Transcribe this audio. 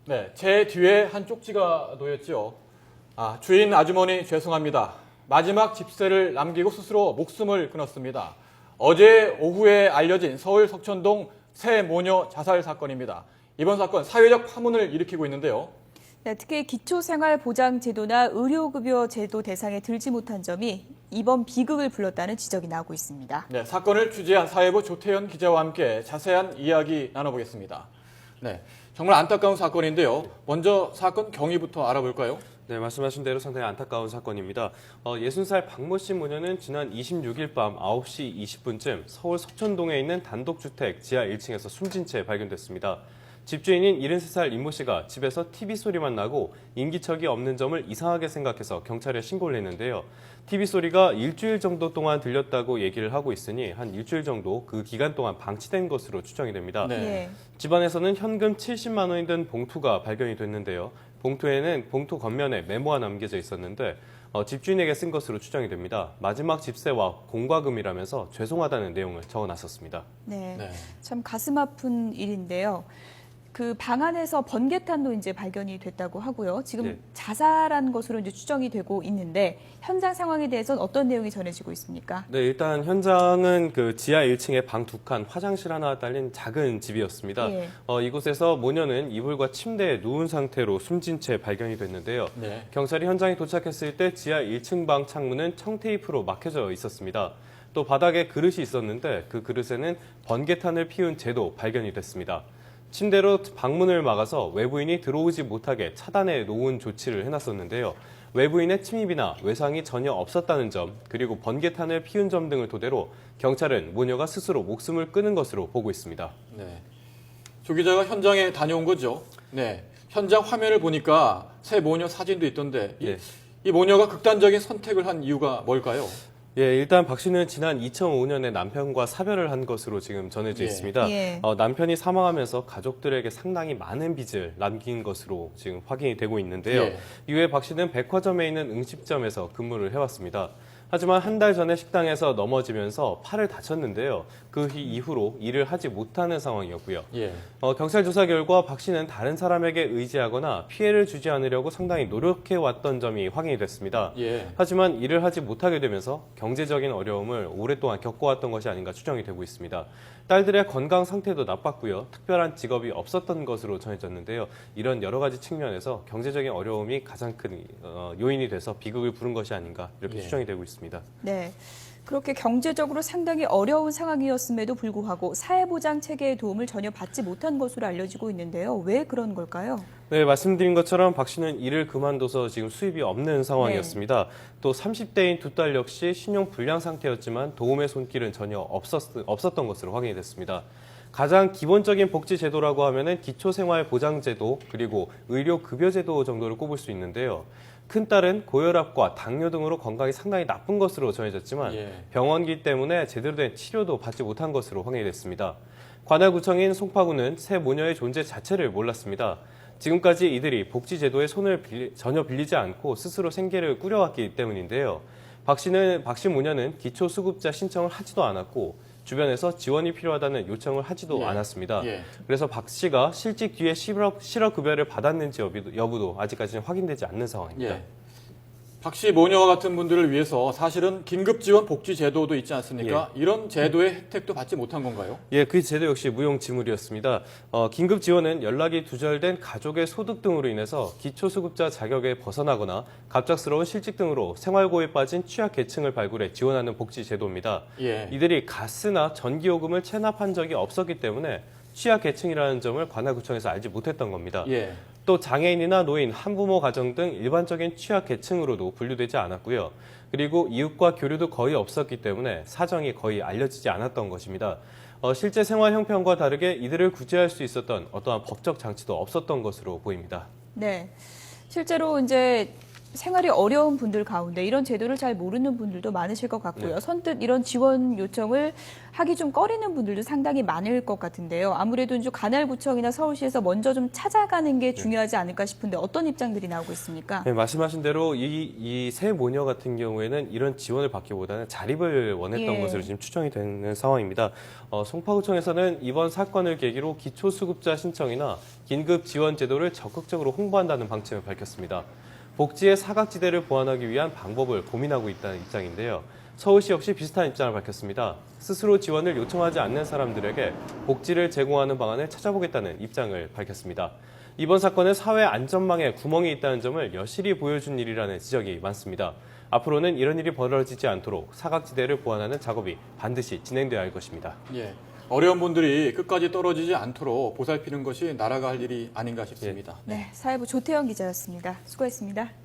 네, 제 뒤에 한 쪽지가 놓였죠. 주인 아주머니 죄송합니다. 마지막 집세를 남기고 스스로 목숨을 끊었습니다. 어제 오후에 알려진 서울 석천동 새 모녀 자살 사건입니다. 이번 사건 사회적 파문을 일으키고 있는데요. 네, 특히 기초생활보장제도나 의료급여 제도 대상에 들지 못한 점이 이번 비극을 불렀다는 지적이 나오고 있습니다. 네, 사건을 취재한 사회부 조태현 기자와 함께 자세한 이야기 나눠보겠습니다. 네, 정말 안타까운 사건인데요. 먼저 사건 경위부터 알아볼까요? 네, 말씀하신 대로 상당히 안타까운 사건입니다. 60살 박모 씨 모녀는 지난 26일 밤 9시 20분쯤 서울 석천동에 있는 단독주택 지하 1층에서 숨진 채 발견됐습니다. 집주인인 73살 임모 씨가 집에서 TV 소리만 나고 인기척이 없는 점을 이상하게 생각해서 경찰에 신고를 했는데요. TV 소리가 일주일 정도 동안 들렸다고 얘기를 하고 있으니 한 일주일 정도 그 기간 동안 방치된 것으로 추정이 됩니다. 네. 집안에서는 현금 70만 원이 든 봉투가 발견이 됐는데요. 봉투에는 봉투 겉면에 메모가 남겨져 있었는데 집주인에게 쓴 것으로 추정이 됩니다. 마지막 집세와 공과금이라면서 죄송하다는 내용을 적어놨었습니다. 네, 네. 참 가슴 아픈 일인데요. 그 방 안에서 번개탄도 이제 발견이 됐다고 하고요. 지금 네. 자살한 것으로 이제 추정이 되고 있는데 현장 상황에 대해서는 어떤 내용이 전해지고 있습니까? 네, 일단 현장은 그 지하 1층에 방 2칸, 화장실 하나 딸린 작은 집이었습니다. 예. 이곳에서 모녀는 이불과 침대에 누운 상태로 숨진 채 발견이 됐는데요. 네. 경찰이 현장에 도착했을 때 지하 1층 방 창문은 청테이프로 막혀져 있었습니다. 또 바닥에 그릇이 있었는데 그 그릇에는 번개탄을 피운 재도 발견이 됐습니다. 침대로 방문을 막아서 외부인이 들어오지 못하게 차단해 놓은 조치를 해놨었는데요. 외부인의 침입이나 외상이 전혀 없었다는 점, 그리고 번개탄을 피운 점 등을 토대로 경찰은 모녀가 스스로 목숨을 끊은 것으로 보고 있습니다. 네. 조 기자가 현장에 다녀온 거죠. 네. 현장 화면을 보니까 새 모녀 사진도 있던데 예. 이 모녀가 극단적인 선택을 한 이유가 뭘까요? 예, 일단 박 씨는 지난 2005년에 남편과 사별을 한 것으로 지금 전해져 예. 있습니다. 예. 남편이 사망하면서 가족들에게 상당히 많은 빚을 남긴 것으로 지금 확인이 되고 있는데요. 예. 이후에 박 씨는 백화점에 있는 응집점에서 근무를 해왔습니다. 하지만 한 달 전에 식당에서 넘어지면서 팔을 다쳤는데요. 그 이후로 일을 하지 못하는 상황이었고요. 예. 경찰 조사 결과 박 씨는 다른 사람에게 의지하거나 피해를 주지 않으려고 상당히 노력해왔던 점이 확인이 됐습니다. 예. 하지만 일을 하지 못하게 되면서 경제적인 어려움을 오랫동안 겪어왔던 것이 아닌가 추정이 되고 있습니다. 딸들의 건강 상태도 나빴고요. 특별한 직업이 없었던 것으로 전해졌는데요. 이런 여러 가지 측면에서 경제적인 어려움이 가장 큰 요인이 돼서 비극을 부른 것이 아닌가 이렇게 예. 추정이 되고 있습니다. 네. 그렇게 경제적으로 상당히 어려운 상황이었음에도 불구하고 사회보장 체계의 도움을 전혀 받지 못한 것으로 알려지고 있는데요. 왜 그런 걸까요? 네, 말씀드린 것처럼 박 씨는 일을 그만둬서 지금 수입이 없는 상황이었습니다. 또 30대인 두 딸 역시 신용 불량 상태였지만 도움의 손길은 전혀 없었던 것으로 확인이 됐습니다. 가장 기본적인 복지 제도라고 하면은 기초생활보장제도 그리고 의료급여제도 정도를 꼽을 수 있는데요. 큰딸은 고혈압과 당뇨 등으로 건강이 상당히 나쁜 것으로 전해졌지만 예. 병원기 때문에 제대로 된 치료도 받지 못한 것으로 확인이 됐습니다. 관할구청인 송파구는 새 모녀의 존재 자체를 몰랐습니다. 지금까지 이들이 복지제도에 손을 전혀 빌리지 않고 스스로 생계를 꾸려왔기 때문인데요. 박 씨 모녀는 기초수급자 신청을 하지도 않았고 주변에서 지원이 필요하다는 요청을 하지도 예. 않았습니다. 예. 그래서 박 씨가 실직 뒤에 실업급여를 받았는지 여부도 아직까지는 확인되지 않는 상황입니다. 예. 박 씨 모녀와 같은 분들을 위해서 사실은 긴급지원 복지 제도도 있지 않습니까? 이런 제도의 혜택도 받지 못한 건가요? 예, 그 제도 역시 무용지물이었습니다. 긴급 지원은 연락이 두절된 가족의 소득 등으로 인해서 기초수급자 자격에 벗어나거나 갑작스러운 실직 등으로 생활고에 빠진 취약계층을 발굴해 지원하는 복지 제도입니다. 예. 이들이 가스나 전기요금을 체납한 적이 없었기 때문에 취약계층이라는 점을 관할구청에서 알지 못했던 겁니다. 예. 또 장애인이나 노인, 한부모 가정 등 일반적인 취약계층으로도 분류되지 않았고요. 그리고 이웃과 교류도 거의 없었기 때문에 사정이 거의 알려지지 않았던 것입니다. 실제 생활 형편과 다르게 이들을 구제할 수 있었던 어떠한 법적 장치도 없었던 것으로 보입니다. 네. 실제로 이제 생활이 어려운 분들 가운데 이런 제도를 잘 모르는 분들도 많으실 것 같고요. 네. 선뜻 이런 지원 요청을 하기 좀 꺼리는 분들도 상당히 많을 것 같은데요. 아무래도 이제 관할구청이나 서울시에서 먼저 좀 찾아가는 게 중요하지 않을까 싶은데 어떤 입장들이 나오고 있습니까? 네, 말씀하신 대로 이 세 모녀 같은 경우에는 이런 지원을 받기보다는 자립을 원했던 예. 것으로 지금 추정이 되는 상황입니다. 송파구청에서는 이번 사건을 계기로 기초수급자 신청이나 긴급 지원 제도를 적극적으로 홍보한다는 방침을 밝혔습니다. 복지의 사각지대를 보완하기 위한 방법을 고민하고 있다는 입장인데요. 서울시 역시 비슷한 입장을 밝혔습니다. 스스로 지원을 요청하지 않는 사람들에게 복지를 제공하는 방안을 찾아보겠다는 입장을 밝혔습니다. 이번 사건은 사회 안전망에 구멍이 있다는 점을 여실히 보여준 일이라는 지적이 많습니다. 앞으로는 이런 일이 벌어지지 않도록 사각지대를 보완하는 작업이 반드시 진행돼야 할 것입니다. 예. 어려운 분들이 끝까지 떨어지지 않도록 보살피는 것이 나라가 할 일이 아닌가 싶습니다. 네, 사회부 조태영 기자였습니다. 수고했습니다.